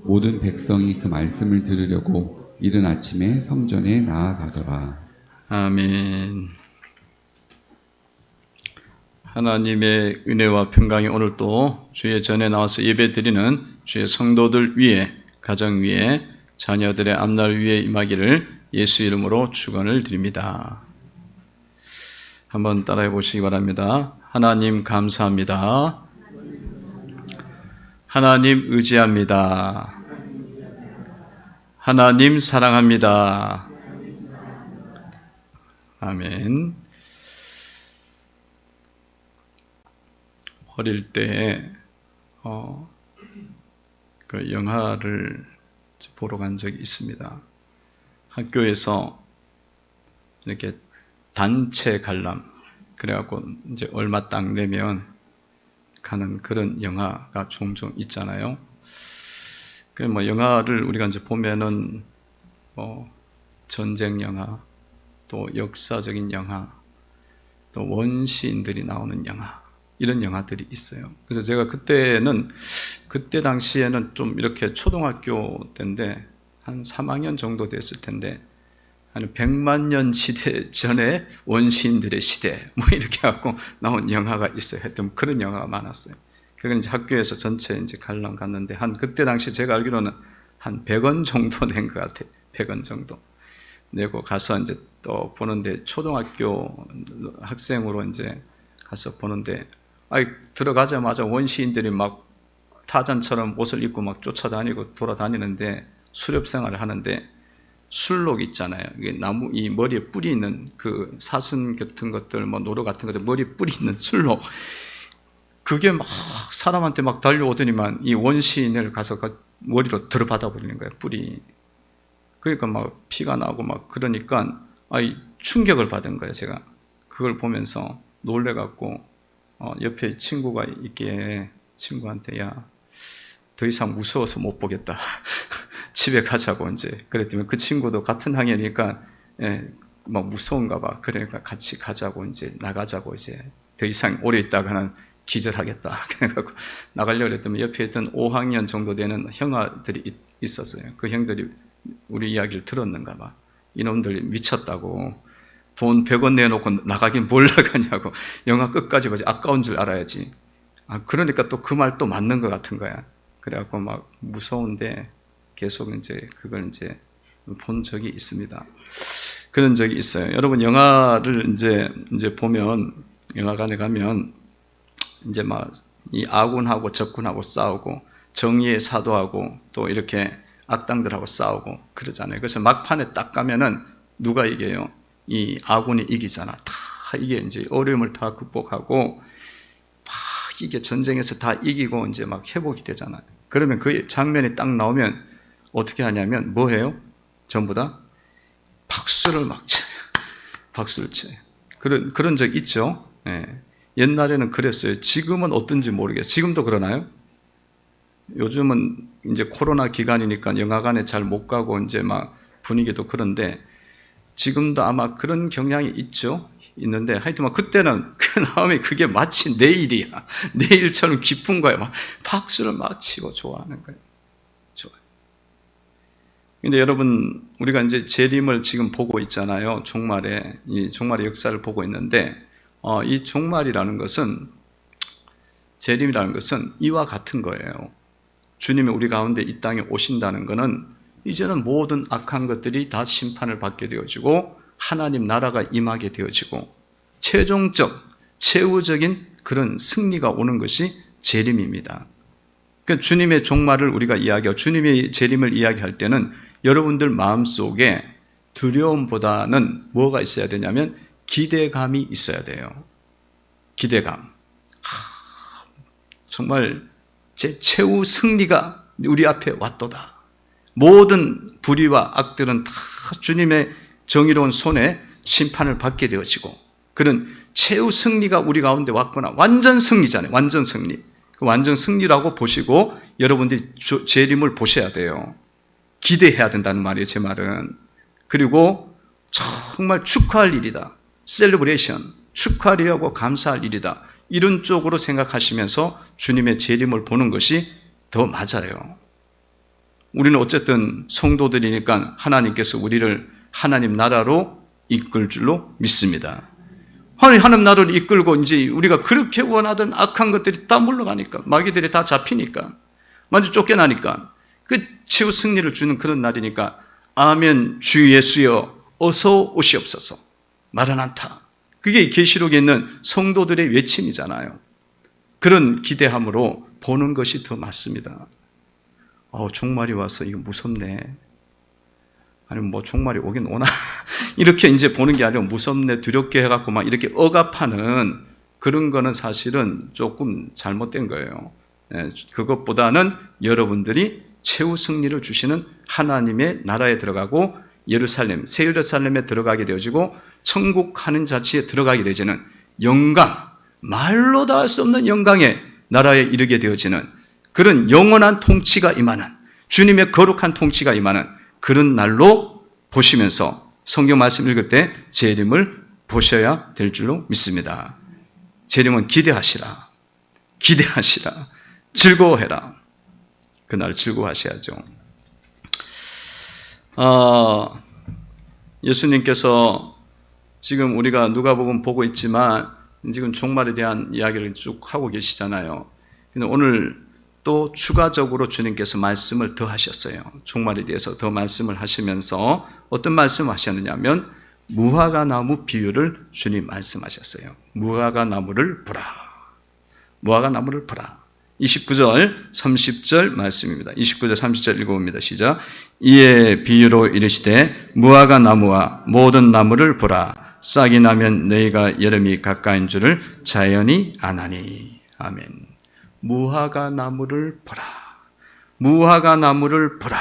모든 백성이 그 말씀을 들으려고 이른 아침에 성전에 나아가더라. 아멘. 하나님의 은혜와 평강이 오늘 또 주의 전에 나와서 예배드리는 주의 성도들 위에, 가정 위에, 자녀들의 앞날 위에 임하기를 예수 이름으로 축원을 드립니다. 한번 따라해 보시기 바랍니다. 하나님 감사합니다. 하나님 의지합니다. 하나님 사랑합니다. 아멘. 어릴 때 그 영화를 보러 간 적이 있습니다. 학교에서 이렇게 단체 관람 그래갖고 이제 얼마 딱 내면 가는 그런 영화가 종종 있잖아요. 그 뭐 영화를 우리가 이제 보면은 전쟁 영화, 또 역사적인 영화, 또 원시인들이 나오는 영화, 이런 영화들이 있어요. 그래서 제가 그때 당시에는 좀 이렇게 초등학교 때인데 한 3학년 정도 됐을 텐데 한 100만 년 시대 전에 원시인들의 시대 뭐 이렇게 갖고 나온 영화가 있어요. 하여튼 그런 영화가 많았어요. 그건 이제 학교에서 전체 이제 관람 갔는데 그때 당시 제가 알기로는 한 100원 정도 낸 것 같아요. 100원 정도 내고 가서 이제 또 보는데 초등학교 학생으로 이제 가서 보는데 들어가자마자 원시인들이 막 타잔처럼 옷을 입고 막 쫓아다니고 돌아다니는데 수렵 생활을 하는데 술록 있잖아요. 이게 나무 이 머리에 뿌리 있는 그 사슴 같은 것들, 뭐 노루 같은 것들 머리에 뿌리 있는 술록, 그게 막 사람한테 막 달려오더니만 이 원시인을 가서 머리로 들어받아 버리는 거예요. 뿌리. 그러니까 막 피가 나고 막 그러니까 충격을 받은 거예요. 제가 그걸 보면서 놀래갖고 옆에 친구가 있기에 친구한테 더 이상 무서워서 못 보겠다. 집에 가자고 이제 그랬더니 그 친구도 같은 학년이니까 막 무서운가 봐. 그러니까 같이 가자고 이제 나가자고 이제 더 이상 오래 있다가는 기절하겠다. 그래갖고 나가려고 했더니 옆에 있던 5학년 정도 되는 형아들이 있었어요. 그 형들이 우리 이야기를 들었는가 봐. 이놈들이 미쳤다고. 돈 100원 내놓고 나가긴 뭘 나가냐고. 영화 끝까지 보지. 아까운 줄 알아야지. 그러니까 또 그 말 또 맞는 것 같은 거야. 그래갖고 막 무서운데 계속 이제 그걸 이제 본 적이 있습니다. 그런 적이 있어요. 여러분 영화를 이제 보면 영화관에 가면 이제 막 이 아군하고 적군하고 싸우고 정의의 사도하고 또 이렇게 악당들하고 싸우고 그러잖아요. 그래서 막판에 딱 가면은 누가 이겨요? 이 아군이 이기잖아. 다 이게 이제 어려움을 다 극복하고 막 이게 전쟁에서 다 이기고 이제 막 회복이 되잖아요. 그러면 그 장면이 딱 나오면 어떻게 하냐면 뭐 해요? 전부 다 박수를 막 쳐요. 박수를 쳐요. 그런 적 있죠? 옛날에는 그랬어요. 지금은 어떤지 모르겠어요. 지금도 그러나요? 요즘은 이제 코로나 기간이니까 영화관에 잘 못 가고 이제 막 분위기도 그런데 지금도 아마 그런 경향이 있는데 하여튼 막 그때는 그 다음에 그게 마치 내일이야. 내일처럼 기쁜 거예요. 막 박수를 막 치고 좋아하는 거예요. 좋아요. 근데 여러분, 우리가 이제 재림을 지금 보고 있잖아요. 이 종말의 역사를 보고 있는데, 이 종말이라는 것은, 재림이라는 것은 이와 같은 거예요. 주님이 우리 가운데 이 땅에 오신다는 것은 이제는 모든 악한 것들이 다 심판을 받게 되어지고 하나님 나라가 임하게 되어지고 최후적인 그런 승리가 오는 것이 재림입니다. 그러니까 주님의 종말을 우리가 이야기하고 주님의 재림을 이야기할 때는 여러분들 마음속에 두려움보다는 뭐가 있어야 되냐면 기대감이 있어야 돼요. 기대감. 정말 제 최후 승리가 우리 앞에 왔도다. 모든 불의와 악들은 다 주님의 정의로운 손에 심판을 받게 되어지고 그런 최후 승리가 우리 가운데 왔구나. 완전 승리잖아요. 완전 승리. 그 완전 승리라고 보시고 여러분들이 재림을 보셔야 돼요. 기대해야 된다는 말이에요. 제 말은. 그리고 정말 축하할 일이다. 셀러브레이션. 축하할 일하고 감사할 일이다. 이런 쪽으로 생각하시면서 주님의 재림을 보는 것이 더 맞아요. 우리는 어쨌든 성도들이니까 하나님께서 우리를 하나님 나라로 이끌 줄로 믿습니다. 하나님 나라를 이끌고 이제 우리가 그렇게 원하던 악한 것들이 다 물러가니까, 마귀들이 다 잡히니까, 완전 쫓겨나니까, 그 최후 승리를 주는 그런 날이니까, 아멘 주 예수여 어서 오시옵소서, 마라나타. 그게 계시록에 있는 성도들의 외침이잖아요. 그런 기대함으로 보는 것이 더 맞습니다. 종말이 와서 이거 무섭네. 아니면 뭐 종말이 오긴 오나? 이렇게 이제 보는 게 아니라 무섭네, 두렵게 해갖고 막 이렇게 억압하는 그런 거는 사실은 조금 잘못된 거예요. 그것보다는 여러분들이 최후 승리를 주시는 하나님의 나라에 들어가고 예루살렘, 새 예루살렘에 들어가게 되어지고 천국 하는 자치에 들어가게 되어지는 영광, 말로 다 할 수 없는 영광의 나라에 이르게 되어지는 그런 영원한 통치가 임하는, 주님의 거룩한 통치가 임하는 그런 날로 보시면서 성경 말씀 읽을 때 재림을 보셔야 될 줄로 믿습니다. 재림은 기대하시라. 기대하시라. 즐거워해라. 그날 즐거워하셔야죠. 예수님께서 지금 우리가 누가복음 보고 있지만 지금 종말에 대한 이야기를 쭉 하고 계시잖아요. 근데 오늘 또 추가적으로 주님께서 말씀을 더 하셨어요. 종말에 대해서 더 말씀을 하시면서 어떤 말씀을 하셨느냐 하면 무화과 나무 비유를 주님 말씀하셨어요. 무화과 나무를 보라. 무화과 나무를 보라. 29절 30절 말씀입니다. 29절 30절 읽어봅니다. 시작. 이에 비유로 이르시되 무화과 나무와 모든 나무를 보라. 싹이 나면 너희가 여름이 가까인 줄을 자연히 아나니. 아멘. 무화과 나무를 보라. 무화과 나무를 보라.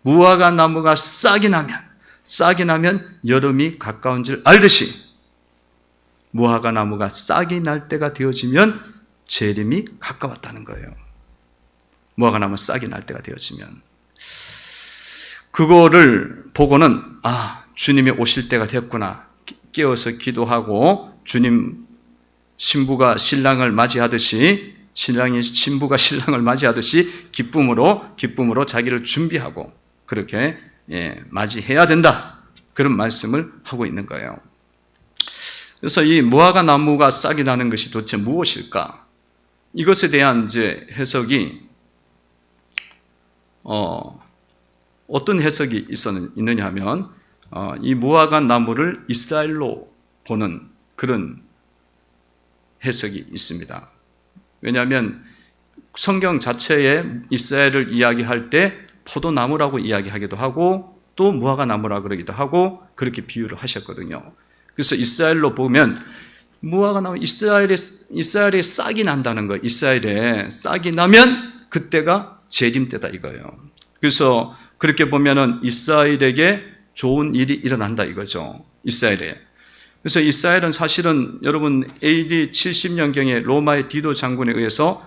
무화과 나무가 싹이 나면 여름이 가까운 줄 알듯이 무화과 나무가 싹이 날 때가 되어지면 재림이 가까웠다는 거예요. 무화과 나무 싹이 날 때가 되어지면 그거를 보고는 주님이 오실 때가 됐구나. 깨어서 기도하고 주님 신부가 신랑을 맞이하듯이 신랑이 신부가 신랑을 맞이하듯이 기쁨으로 자기를 준비하고 그렇게 맞이해야 된다. 그런 말씀을 하고 있는 거예요. 그래서 이 무화과 나무가 싹이 나는 것이 도대체 무엇일까? 이것에 대한 이제 해석이 어떤 해석이 있느냐 하면 이 무화과 나무를 이스라엘로 보는 그런 해석이 있습니다. 왜냐하면 성경 자체에 이스라엘을 이야기할 때 포도나무라고 이야기하기도 하고 또 무화과 나무라고 그러기도 하고 그렇게 비유를 하셨거든요. 그래서 이스라엘로 보면 무화과 나무, 이스라엘에 싹이 난다는 거예요. 이스라엘에 싹이 나면 그때가 재림 때다 이거예요. 그래서 그렇게 보면은 이스라엘에게 좋은 일이 일어난다 이거죠. 이스라엘에. 그래서 이스라엘은 사실은 여러분 AD 70년경에 로마의 디도 장군에 의해서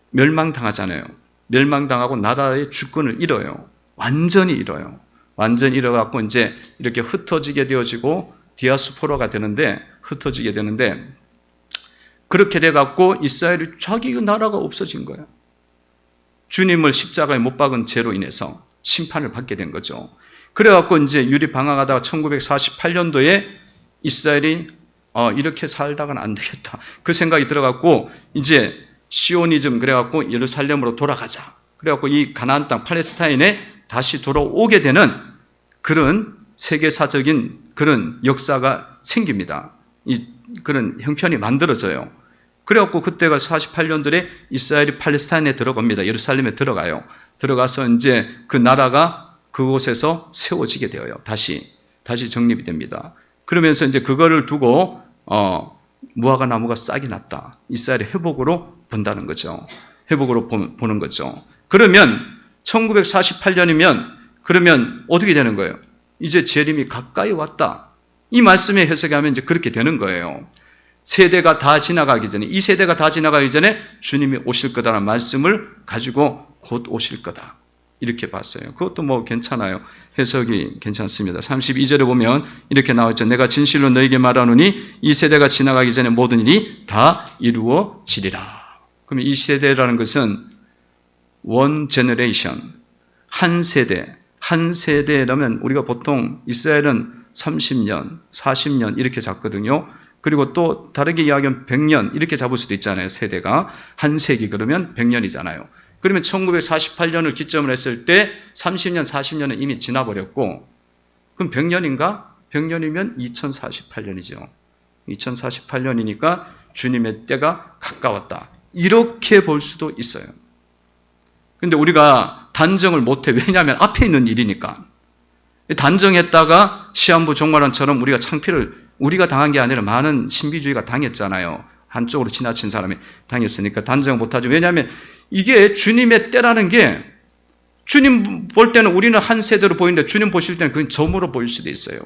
멸망당하잖아요. 멸망당하고 나라의 주권을 잃어요. 완전히 잃어요. 완전히 잃어갖고 이제 이렇게 흩어지게 되어지고 디아스포라가 되는데 흩어지게 되는데 그렇게 돼갖고 이스라엘이 자기 나라가 없어진 거예요. 주님을 십자가에 못 박은 죄로 인해서 심판을 받게 된 거죠. 그래갖고 이제 유리 방황하다가 1948년도에 이스라엘이 이렇게 살다가는 안 되겠다. 그 생각이 들어갖고 이제 시오니즘 그래갖고 예루살렘으로 돌아가자. 그래갖고 이 가나안 땅 팔레스타인에 다시 돌아오게 되는 그런 세계사적인 그런 역사가 생깁니다. 그런 형편이 만들어져요. 그래갖고 그때가 48년도에 이스라엘이 팔레스타인에 들어갑니다. 예루살렘에 들어가요. 들어가서 이제 그 나라가 그곳에서 세워지게 되어요. 다시 정립이 됩니다. 그러면서 이제 그거를 두고 무화과 나무가 싹이 났다. 이스라엘의 회복으로 본다는 거죠. 회복으로 보는 거죠. 그러면 1948년이면 그러면 어떻게 되는 거예요? 이제 재림이 가까이 왔다. 이 말씀에 해석하면 이제 그렇게 되는 거예요. 세대가 다 지나가기 전에, 이 세대가 다 지나가기 전에 주님이 오실 거다라는 말씀을 가지고 곧 오실 거다. 이렇게 봤어요. 그것도 뭐 괜찮아요. 해석이 괜찮습니다. 32절에 보면 이렇게 나왔죠. 내가 진실로 너에게 말하노니 이 세대가 지나가기 전에 모든 일이 다 이루어지리라. 그러면 이 세대라는 것은 one generation, 한 세대라면 우리가 보통 이스라엘은 30년, 40년 이렇게 잡거든요. 그리고 또 다르게 이야기하면 100년 이렇게 잡을 수도 있잖아요. 세대가 한 세기 그러면 100년이잖아요. 그러면 1948년을 기점으로 했을 때 30년, 40년은 이미 지나버렸고 그럼 100년인가? 100년이면 2048년이죠. 2048년이니까 주님의 때가 가까웠다. 이렇게 볼 수도 있어요. 그런데 우리가 단정을 못해. 왜냐하면 앞에 있는 일이니까. 단정했다가 시한부 종말론처럼 우리가 창피를 우리가 당한 게 아니라 많은 신비주의가 당했잖아요. 한쪽으로 지나친 사람이 당했으니까 단정 못하죠. 왜냐하면 이게 주님의 때라는 게 주님 볼 때는 우리는 한 세대로 보이는데 주님 보실 때는 그건 점으로 보일 수도 있어요.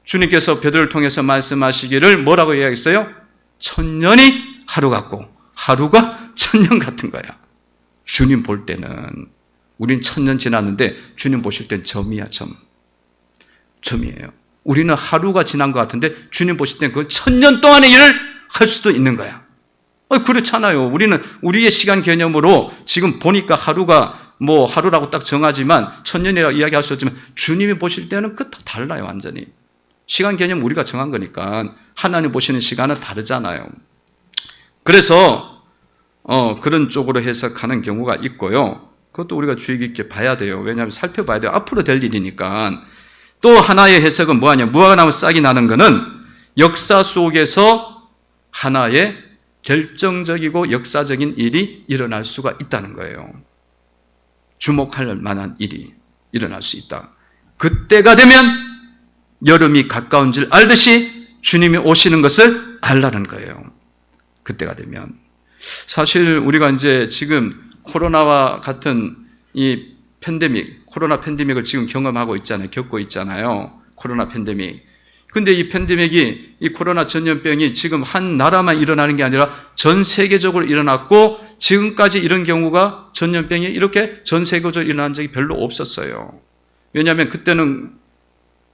주님께서 베드로를 통해서 말씀하시기를 뭐라고 이야기했어요? 천년이 하루 같고 하루가 천년 같은 거야. 주님 볼 때는 우린 천년 지났는데 주님 보실 땐 점이야, 점이에요. 우리는 하루가 지난 것 같은데 주님 보실 땐 그 천년 동안의 일을 할 수도 있는 거야. 그렇잖아요. 우리는 우리의 시간 개념으로 지금 보니까 하루가 뭐 하루라고 딱 정하지만 천년이라고 이야기할 수 없지만 주님이 보실 때는 그 또 달라요, 완전히. 시간 개념 우리가 정한 거니까 하나님 보시는 시간은 다르잖아요. 그래서 그런 쪽으로 해석하는 경우가 있고요. 그것도 우리가 주의 깊게 봐야 돼요. 왜냐하면 살펴봐야 돼요. 앞으로 될 일이니까. 또 하나의 해석은 뭐하냐? 무화과 나무 싹이 나는 것은 역사 속에서 하나의 결정적이고 역사적인 일이 일어날 수가 있다는 거예요. 주목할 만한 일이 일어날 수 있다. 그때가 되면 여름이 가까운 줄 알듯이 주님이 오시는 것을 알라는 거예요. 그때가 되면. 사실 우리가 이제 지금 코로나와 같은 이 코로나 팬데믹을 지금 경험하고 있잖아요. 겪고 있잖아요. 코로나 팬데믹. 근데 이 팬데믹이, 이 코로나 전염병이 지금 한 나라만 일어나는 게 아니라 전 세계적으로 일어났고 지금까지 이런 경우가 전염병이 이렇게 전 세계적으로 일어난 적이 별로 없었어요. 왜냐하면 그때는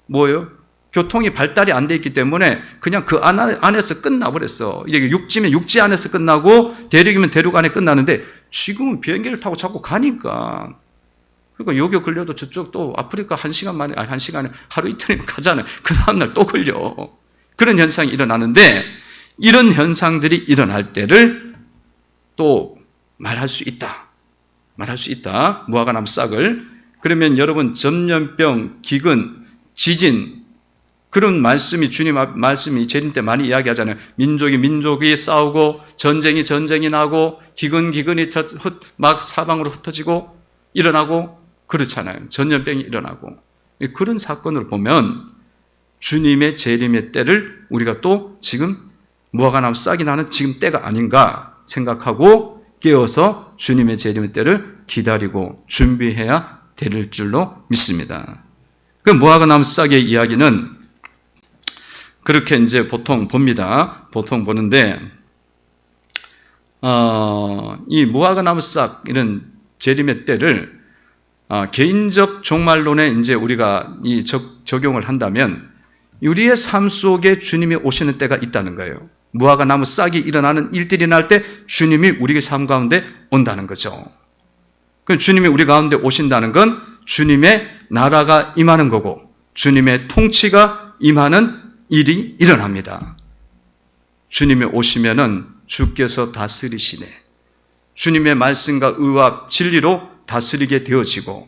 뭐예요? 교통이 발달이 안 돼 있기 때문에 그냥 그 안에서 끝나버렸어. 이게 육지면 육지 안에서 끝나고 대륙이면 대륙 안에 끝나는데 지금은 비행기를 타고 자꾸 가니까. 그러니까 여기 걸려도 저쪽 또 아프리카 한 시간에 하루 이틀이면 가잖아요. 그 다음날 또 걸려. 그런 현상이 일어나는데 이런 현상들이 일어날 때를 또 말할 수 있다. 무화과 나무 싹을. 그러면 여러분 전염병, 기근, 지진 그런 말씀이 주님 말씀이 재림 때 많이 이야기하잖아요. 민족이 싸우고 전쟁이 나고 기근이 막 사방으로 흩어지고 일어나고 그렇잖아요. 전염병이 일어나고 그런 사건을 보면 주님의 재림의 때를 우리가 또 지금 무화과 나무 싹이 나는 지금 때가 아닌가 생각하고 깨어서 주님의 재림의 때를 기다리고 준비해야 될 줄로 믿습니다. 그 무화과 나무 싹의 이야기는 그렇게 이제 보통 봅니다. 보통 보는데, 이 무화과 나무 싹, 이런 재림의 때를, 개인적 종말론에 이제 우리가 적용을 한다면, 우리의 삶 속에 주님이 오시는 때가 있다는 거예요. 무화과 나무 싹이 일어나는 일들이 날 때 주님이 우리의 삶 가운데 온다는 거죠. 그 주님이 우리 가운데 오신다는 건 주님의 나라가 임하는 거고, 주님의 통치가 임하는 일이 일어납니다. 주님이 오시면은 주께서 다스리시네. 주님의 말씀과 의와 진리로 다스리게 되어지고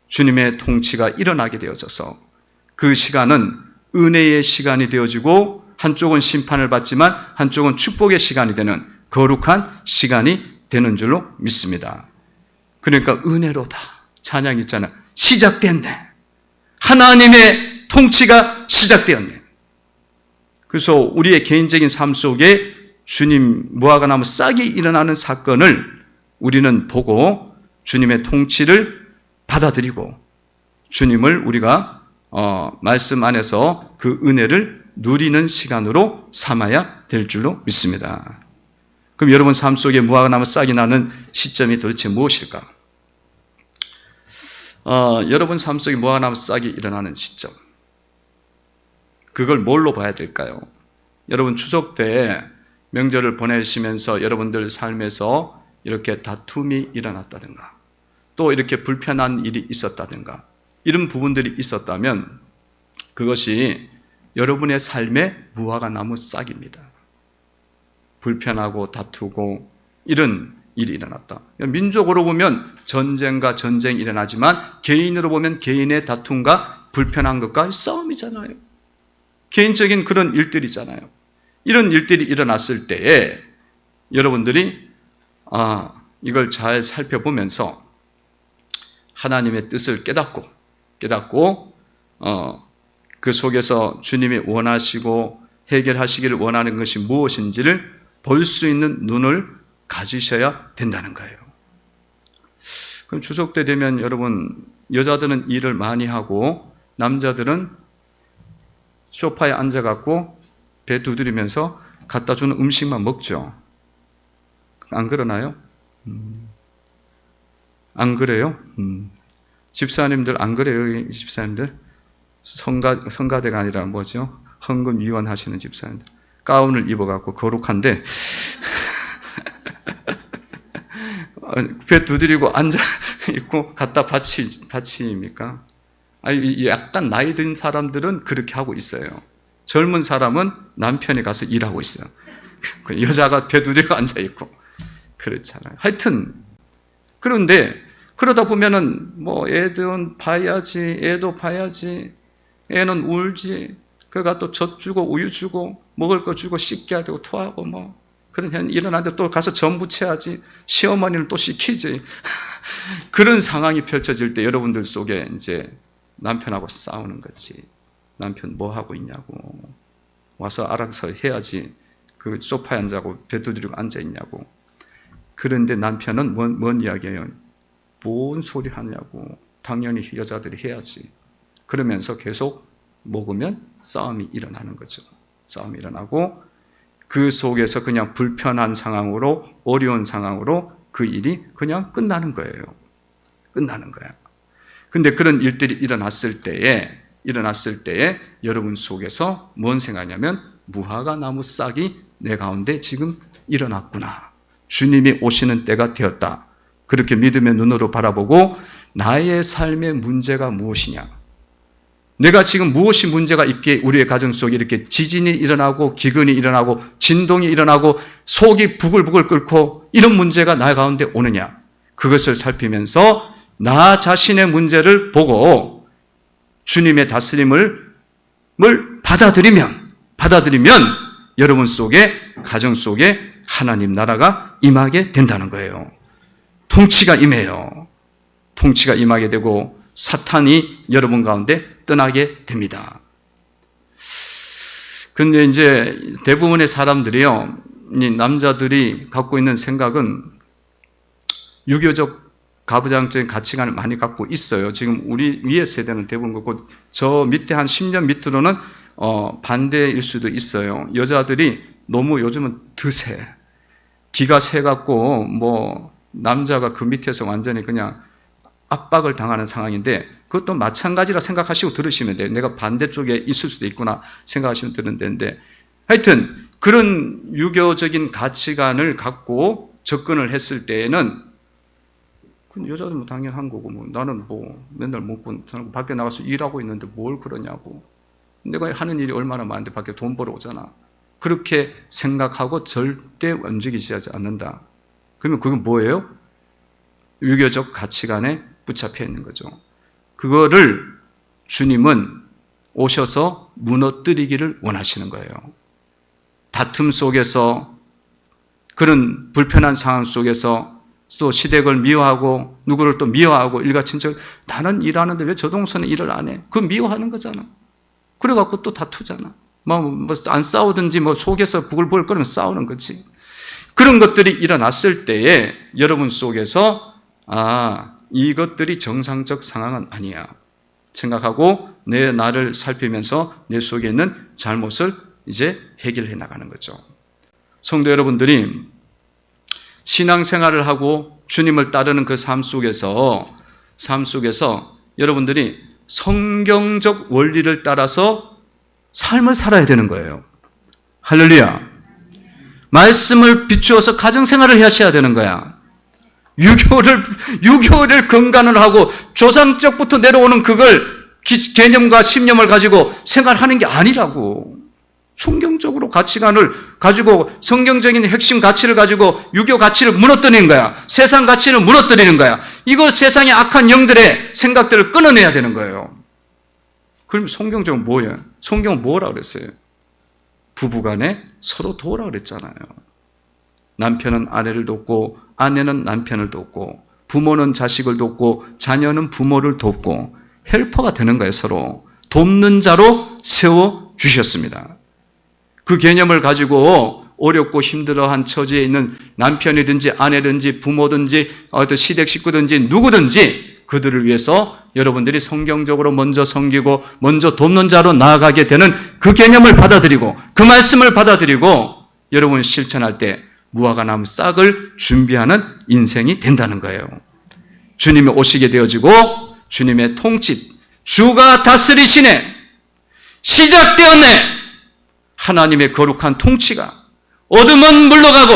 주님의 통치가 일어나게 되어져서 그 시간은 은혜의 시간이 되어지고 한쪽은 심판을 받지만 한쪽은 축복의 시간이 되는 거룩한 시간이 되는 줄로 믿습니다. 그러니까 은혜로다. 찬양 있잖아. 시작됐네. 하나님의 통치가 시작되었네. 그래서 우리의 개인적인 삶 속에 주님 무화과 나무 싹이 일어나는 사건을 우리는 보고 주님의 통치를 받아들이고 주님을 우리가 말씀 안에서 그 은혜를 누리는 시간으로 삼아야 될 줄로 믿습니다. 그럼 여러분 삶 속에 무화과 나무 싹이 나는 시점이 도대체 무엇일까? 여러분 삶 속에 무화과 나무 싹이 일어나는 시점, 그걸 뭘로 봐야 될까요? 여러분 추석 때 명절을 보내시면서 여러분들 삶에서 이렇게 다툼이 일어났다든가 또 이렇게 불편한 일이 있었다든가 이런 부분들이 있었다면 그것이 여러분의 삶의 무화과 나무 싹입니다. 불편하고 다투고 이런 일이 일어났다. 민족으로 보면 전쟁과 전쟁이 일어나지만 개인으로 보면 개인의 다툼과 불편한 것과 싸움이잖아요. 개인적인 그런 일들이잖아요. 이런 일들이 일어났을 때에 여러분들이 이걸 잘 살펴보면서 하나님의 뜻을 깨닫고 그 속에서 주님이 원하시고 해결하시기를 원하는 것이 무엇인지를 볼 수 있는 눈을 가지셔야 된다는 거예요. 그럼 추석 때 되면 여러분 여자들은 일을 많이 하고 남자들은 소파에 앉아갖고 배 두드리면서 갖다 주는 음식만 먹죠. 안 그러나요? 안 그래요? 집사님들 안 그래요? 집사님들 성가대가 아니라 뭐죠? 헌금위원 하시는 집사님들 가운을 입어갖고 거룩한데 배 두드리고 앉아 있고 갖다 바치입니까? 약간 나이 든 사람들은 그렇게 하고 있어요. 젊은 사람은 남편이 가서 일하고 있어요. 여자가 배 두드리고 앉아 있고 그렇잖아요. 하여튼 그런데 그러다 보면은 뭐 애도 봐야지, 애는 울지. 그가 또 젖 주고 우유 주고 먹을 거 주고 씻게 하고 토하고 뭐 그런 현상이 일어나는데 또 가서 전 부채야지. 시어머니를 또 시키지. 그런 상황이 펼쳐질 때 여러분들 속에 이제 남편하고 싸우는 거지. 남편 뭐 하고 있냐고. 와서 알아서 해야지. 그 소파에 앉아고 배 두드리고 앉아 있냐고. 그런데 남편은 뭔 이야기예요? 뭔 소리 하냐고. 당연히 여자들이 해야지. 그러면서 계속 먹으면 싸움이 일어나는 거죠. 싸움이 일어나고 그 속에서 그냥 불편한 상황으로 어려운 상황으로 그 일이 그냥 끝나는 거예요. 끝나는 거야. 근데 그런 일들이 일어났을 때에 여러분 속에서 뭔 생각이냐면 무화과 나무 싹이 내 가운데 지금 일어났구나. 주님이 오시는 때가 되었다. 그렇게 믿음의 눈으로 바라보고 나의 삶의 문제가 무엇이냐? 내가 지금 무엇이 문제가 있기에 우리의 가정 속에 이렇게 지진이 일어나고 기근이 일어나고 진동이 일어나고 속이 부글부글 끓고 이런 문제가 나 가운데 오느냐? 그것을 살피면서 나 자신의 문제를 보고 주님의 다스림을 받아들이면 여러분 속에 가정 속에 하나님 나라가 임하게 된다는 거예요. 통치가 임해요. 통치가 임하게 되고 사탄이 여러분 가운데 떠나게 됩니다. 근데 이제 대부분의 사람들이요, 이 남자들이 갖고 있는 생각은 유교적 가부장적인 가치관을 많이 갖고 있어요. 지금 우리 위의 세대는 대부분 그렇고 저 밑에 한 10년 밑으로는 반대일 수도 있어요. 여자들이 너무 요즘은 드세. 기가 세갖고 뭐 남자가 그 밑에서 완전히 그냥 압박을 당하는 상황인데 그것도 마찬가지라 생각하시고 들으시면 돼요. 내가 반대쪽에 있을 수도 있구나 생각하시면 되는데 하여튼 그런 유교적인 가치관을 갖고 접근을 했을 때에는 여자들은 뭐 당연한 거고 뭐 나는 뭐 맨날 먹고 살고 밖에 나가서 일하고 있는데 뭘 그러냐고. 내가 하는 일이 얼마나 많은데 밖에 돈 벌어 오잖아. 그렇게 생각하고 절대 움직이지 않는다. 그러면 그건 뭐예요? 유교적 가치관에 붙잡혀 있는 거죠. 그거를 주님은 오셔서 무너뜨리기를 원하시는 거예요. 다툼 속에서 그런 불편한 상황 속에서 또 시댁을 미워하고 누구를 또 미워하고 일가친척 나는 일하는데 왜 저 동서는 일을 안 해? 그거 미워하는 거잖아. 그래갖고 또 다투잖아. 뭐 안 싸우든지 뭐 속에서 부글부글 끓으면 싸우는 거지. 그런 것들이 일어났을 때에 여러분 속에서 이것들이 정상적 상황은 아니야 생각하고 내 나를 살피면서 내 속에 있는 잘못을 이제 해결해 나가는 거죠. 성도 여러분들이 신앙생활을 하고 주님을 따르는 그 삶 속에서 여러분들이 성경적 원리를 따라서 삶을 살아야 되는 거예요. 할렐루야. 말씀을 비추어서 가정생활을 하셔야 되는 거야. 유교를 근간을 하고 조상적부터 내려오는 그걸 개념과 신념을 가지고 생활하는 게 아니라고. 성경적으로 가치관을 가지고 성경적인 핵심 가치를 가지고 유교 가치를 무너뜨리는 거야. 세상 가치를 무너뜨리는 거야. 이거 세상의 악한 영들의 생각들을 끊어내야 되는 거예요. 그럼 성경적으로 뭐예요? 성경은 뭐라 그랬어요? 부부간에 서로 도우라 그랬잖아요. 남편은 아내를 돕고 아내는 남편을 돕고 부모는 자식을 돕고 자녀는 부모를 돕고 헬퍼가 되는 거예요. 서로 돕는 자로 세워주셨습니다. 그 개념을 가지고 어렵고 힘들어한 처지에 있는 남편이든지 아내든지 부모든지 어떤 시댁 식구든지 누구든지 그들을 위해서 여러분들이 성경적으로 먼저 섬기고 먼저 돕는 자로 나아가게 되는 그 개념을 받아들이고 그 말씀을 받아들이고 여러분 실천할 때 무화과 나무 싹을 준비하는 인생이 된다는 거예요. 주님이 오시게 되어지고 주님의 통치, 주가 다스리시네, 시작되었네. 하나님의 거룩한 통치가 어둠은 물러가고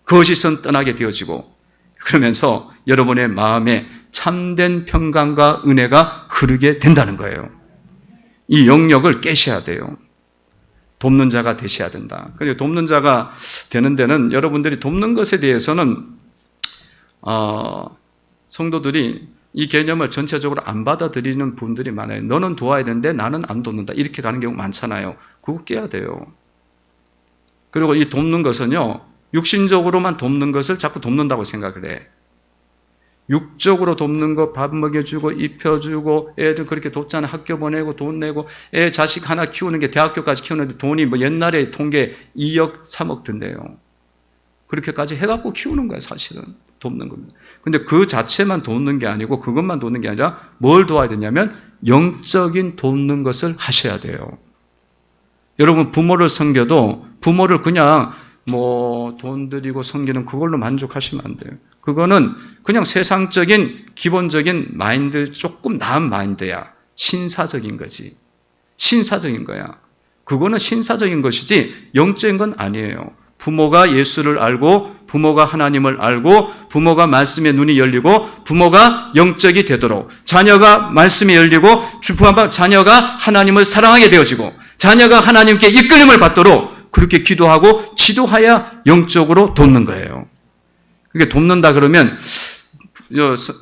거짓은 떠나게 되어지고 그러면서 여러분의 마음에 참된 평강과 은혜가 흐르게 된다는 거예요. 이 영역을 깨셔야 돼요. 돕는 자가 되셔야 된다. 그런데 돕는 자가 되는 데는 여러분들이 돕는 것에 대해서는 성도들이 이 개념을 전체적으로 안 받아들이는 분들이 많아요. 너는 도와야 되는데 나는 안 돕는다. 이렇게 가는 경우 많잖아요. 그거 깨야 돼요. 그리고 이 돕는 것은요, 육신적으로만 돕는 것을 자꾸 돕는다고 생각을 해. 육적으로 돕는 거 밥 먹여주고 입혀주고 애들 그렇게 돕잖아요. 학교 보내고 돈 내고 애 자식 하나 키우는 게 대학교까지 키우는데 돈이 뭐 옛날에 통계 2억 3억 든대요. 그렇게까지 해갖고 키우는 거예요. 사실은 돕는 겁니다. 근데 그 자체만 돕는 게 아니고 그것만 돕는 게 아니라 뭘 도와야 되냐면 영적인 돕는 것을 하셔야 돼요. 여러분 부모를 섬겨도 부모를 그냥 뭐 돈 들이고 섬기는 그걸로 만족하시면 안 돼요. 그거는 그냥 세상적인 기본적인 마인드, 조금 나은 마인드야. 신사적인 거지. 신사적인 거야. 그거는 신사적인 것이지 영적인 건 아니에요. 부모가 예수를 알고 부모가 하나님을 알고 부모가 말씀에 눈이 열리고 부모가 영적이 되도록 자녀가 말씀에 열리고 자녀가 하나님을 사랑하게 되어지고 자녀가 하나님께 이끌림을 받도록 그렇게 기도하고 지도하여 영적으로 돕는 거예요. 그게 돕는다 그러면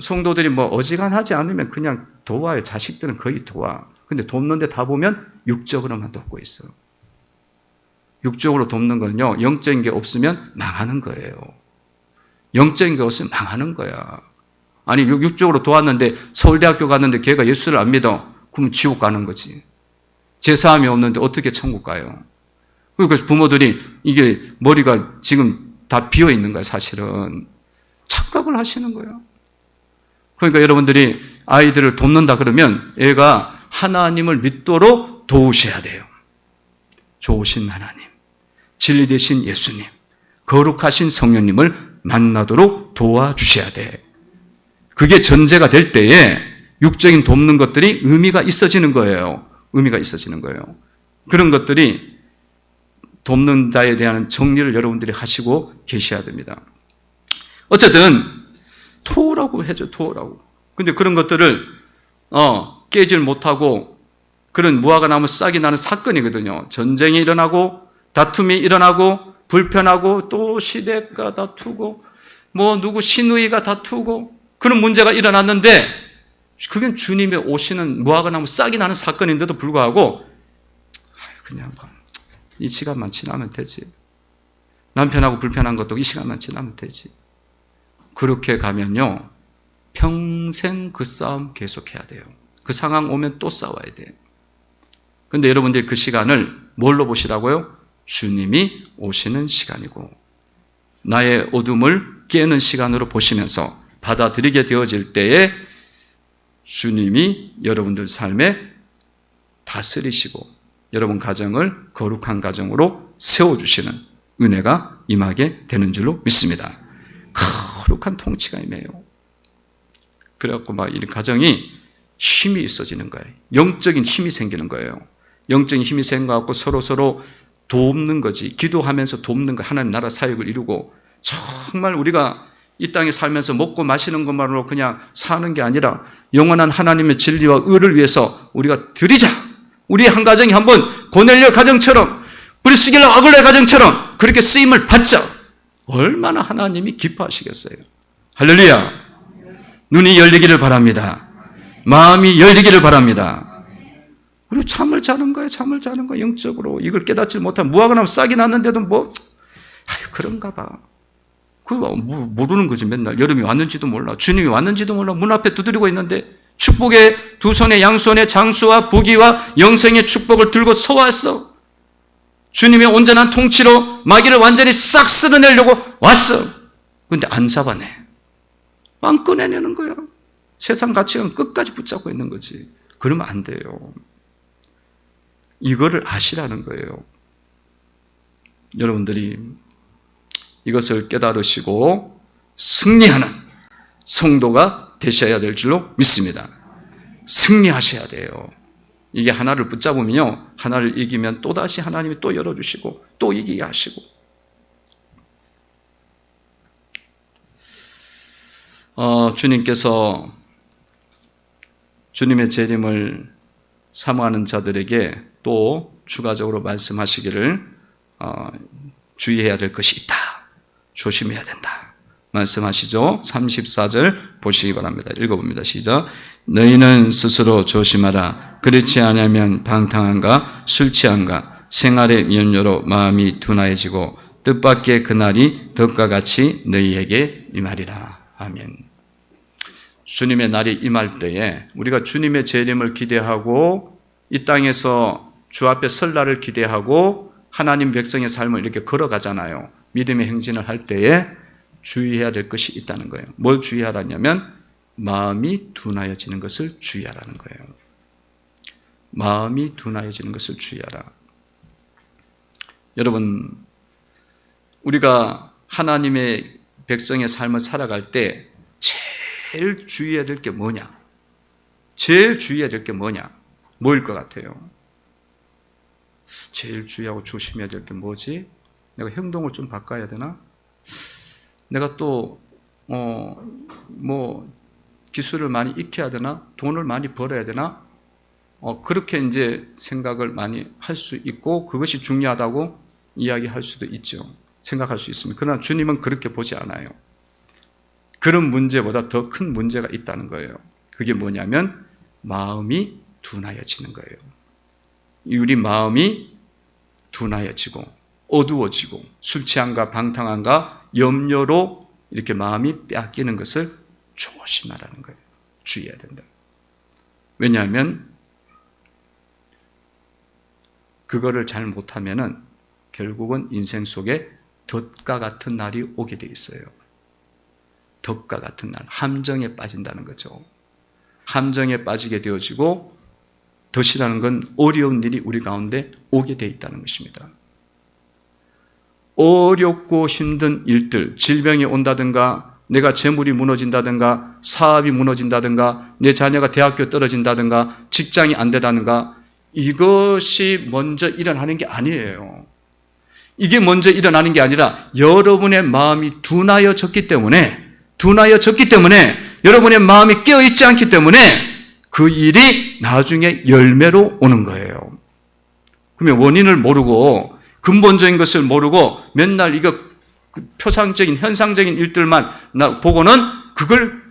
성도들이 뭐 어지간하지 않으면 그냥 도와요. 자식들은 거의 도와. 근데 돕는데 다 보면 육적으로만 돕고 있어. 육적으로 돕는 거는요, 영적인 게 없으면 망하는 거예요. 영적인 게 없으면 망하는 거야. 아니, 육적으로 도왔는데 서울대학교 갔는데 걔가 예수를 안 믿어. 그러면 지옥 가는 거지. 제사함이 없는데 어떻게 천국 가요? 그러니까 부모들이 이게 머리가 지금 다 비어 있는 거야, 사실은. 착각을 하시는 거예요. 그러니까 여러분들이 아이들을 돕는다 그러면 애가 하나님을 믿도록 도우셔야 돼요. 좋으신 하나님, 진리 되신 예수님, 거룩하신 성령님을 만나도록 도와주셔야 돼. 그게 전제가 될 때에 육적인 돕는 것들이 의미가 있어지는 거예요. 의미가 있어지는 거예요. 그런 것들이 돕는 자에 대한 정리를 여러분들이 하시고 계셔야 됩니다. 어쨌든 토라고 해줘, 토라고. 근데 그런 것들을 깨질 못하고 그런 무화과 나무 싹이 나는 사건이거든요. 전쟁이 일어나고 다툼이 일어나고 불편하고 또 시댁과 다투고 뭐 누구 시누이가 다투고 그런 문제가 일어났는데 그게 주님이 오시는 무화과 나무 싹이 나는 사건인데도 불구하고 그냥 이 시간만 지나면 되지. 남편하고 불편한 것도 이 시간만 지나면 되지. 그렇게 가면요, 평생 그 싸움 계속해야 돼요. 그 상황 오면 또 싸워야 돼요. 그런데 여러분들이 그 시간을 뭘로 보시라고요? 주님이 오시는 시간이고 나의 어둠을 깨는 시간으로 보시면서 받아들이게 되어질 때에 주님이 여러분들 삶에 다스리시고 여러분 가정을 거룩한 가정으로 세워주시는 은혜가 임하게 되는 줄로 믿습니다. 거룩한 통치가 임해요. 그래갖고 막 이 가정이 힘이 있어지는 거예요. 영적인 힘이 생기는 거예요. 영적인 힘이 생겨갖고 서로 돕는 거지. 기도하면서 돕는 거. 하나님 나라 사역을 이루고 정말 우리가 이 땅에 살면서 먹고 마시는 것만으로 그냥 사는 게 아니라 영원한 하나님의 진리와 의를 위해서 우리가 드리자. 우리 한 가정이 한번 고넬료 가정처럼 브리스길라 아굴레 가정처럼 그렇게 쓰임을 받자. 얼마나 하나님이 기뻐하시겠어요. 할렐루야. 눈이 열리기를 바랍니다. 마음이 열리기를 바랍니다. 그리고 잠을 자는 거예요. 잠을 자는 거예요. 영적으로. 이걸 깨닫지 못한 무화과 나무 싹이 났는데도 그런가 봐. 그거 모르는 거지. 맨날 여름이 왔는지도 몰라. 주님이 왔는지도 몰라. 문 앞에 두드리고 있는데 축복의 두 손에 양손에 장수와 부귀와 영생의 축복을 들고 서왔어. 주님의 온전한 통치로 마귀를 완전히 싹 쓸어내려고 왔어. 그런데 안 잡아내. 안 꺼내내는 거야. 세상 가치관 끝까지 붙잡고 있는 거지. 그러면 안 돼요. 이거를 아시라는 거예요. 여러분들이 이것을 깨달으시고 승리하는 성도가 되셔야 될 줄로 믿습니다. 승리하셔야 돼요. 이게 하나를 붙잡으면요, 하나를 이기면 또다시 하나님이 또 열어주시고 또 이기게 하시고. 주님께서 주님의 재림을 사모하는 자들에게 또 추가적으로 말씀하시기를 주의해야 될 것이 있다. 조심해야 된다. 말씀하시죠. 34절 보시기 바랍니다. 읽어봅니다. 시작. 너희는 스스로 조심하라. 그렇지 않으면 방탕함과 술 취함과 생활의 염려로 마음이 둔하여지고 뜻밖의 그날이 덕과 같이 너희에게 임하리라. 아멘. 주님의 날이 임할 때에 우리가 주님의 재림을 기대하고 이 땅에서 주 앞에 설 날을 기대하고 하나님 백성의 삶을 이렇게 걸어가잖아요. 믿음의 행진을 할 때에 주의해야 될 것이 있다는 거예요. 뭘 주의하라냐면 마음이 둔하여지는 것을 주의하라는 거예요. 마음이 둔하여지는 것을 주의하라. 여러분, 우리가 하나님의 백성의 삶을 살아갈 때 제일 주의해야 될 게 뭐냐? 제일 주의해야 될 게 뭐냐? 뭐일 것 같아요? 제일 주의하고 조심해야 될 게 뭐지? 내가 행동을 좀 바꿔야 되나? 내가 또 기술을 많이 익혀야 되나? 돈을 많이 벌어야 되나? 그렇게 이제 생각을 많이 할 수 있고 그것이 중요하다고 이야기할 수도 있죠. 생각할 수 있습니다. 그러나 주님은 그렇게 보지 않아요. 그런 문제보다 더 큰 문제가 있다는 거예요. 그게 뭐냐면 마음이 둔하여지는 거예요. 우리 마음이 둔하여지고 어두워지고 술 취함과 방탕함과 염려로 이렇게 마음이 빼앗기는 것을 조심하라는 거예요. 주의해야 된다. 왜냐하면 그거를 잘 못하면은 결국은 인생 속에 덫과 같은 날이 오게 돼 있어요. 덫과 같은 날, 함정에 빠진다는 거죠. 함정에 빠지게 되어지고 덫이라는 건 어려운 일이 우리 가운데 오게 돼 있다는 것입니다. 어렵고 힘든 일들, 질병이 온다든가 내가 재물이 무너진다든가 사업이 무너진다든가 내 자녀가 대학교 떨어진다든가 직장이 안 되다든가 이것이 먼저 일어나는 게 아니에요. 이게 먼저 일어나는 게 아니라 여러분의 마음이 둔하여졌기 때문에 여러분의 마음이 깨어있지 않기 때문에 그 일이 나중에 열매로 오는 거예요. 그러면 원인을 모르고 근본적인 것을 모르고 맨날 이거 표상적인 현상적인 일들만 보고는 그걸